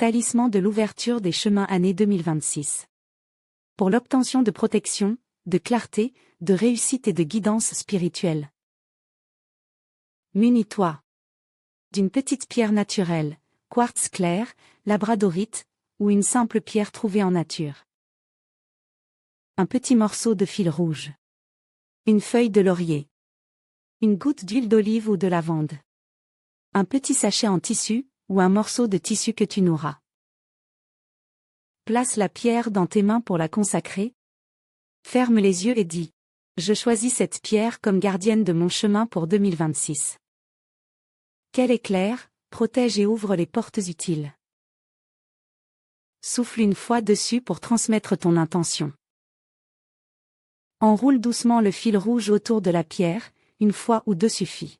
Talisman de l'ouverture des chemins année 2026. Pour l'obtention de protection, de clarté, de réussite et de guidance spirituelle. Munis-toi d'une petite pierre naturelle, quartz clair, labradorite, ou une simple pierre trouvée en nature. Un petit morceau de fil rouge. Une feuille de laurier. Une goutte d'huile d'olive ou de lavande. Un petit sachet en tissu, ou un morceau de tissu que tu noueras. Place la pierre dans tes mains pour la consacrer. Ferme les yeux et dis: je choisis cette pierre comme gardienne de mon chemin pour 2026. Qu'elle éclaire, protège et ouvre les portes utiles. Souffle une fois dessus pour transmettre ton intention. Enroule doucement le fil rouge autour de la pierre, une fois ou deux suffit.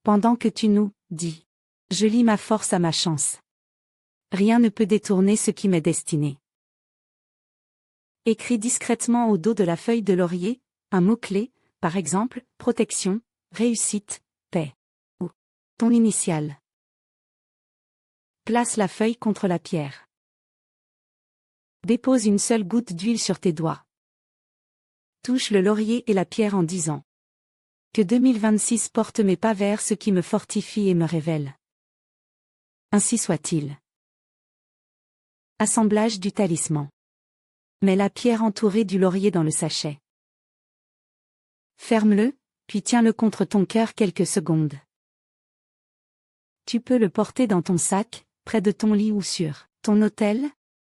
Pendant que tu noues, dis: je lie ma force à ma chance. Rien ne peut détourner ce qui m'est destiné. Écris discrètement au dos de la feuille de laurier, un mot-clé, par exemple, protection, réussite, paix. Ou ton initiale. Place la feuille contre la pierre. Dépose une seule goutte d'huile sur tes doigts. Touche le laurier et la pierre en disant: que 2026 porte mes pas vers ce qui me fortifie et me révèle. Ainsi soit-il. Assemblage du talisman. Mets la pierre entourée du laurier dans le sachet. Ferme-le, puis tiens-le contre ton cœur quelques secondes. Tu peux le porter dans ton sac, près de ton lit ou sur ton autel,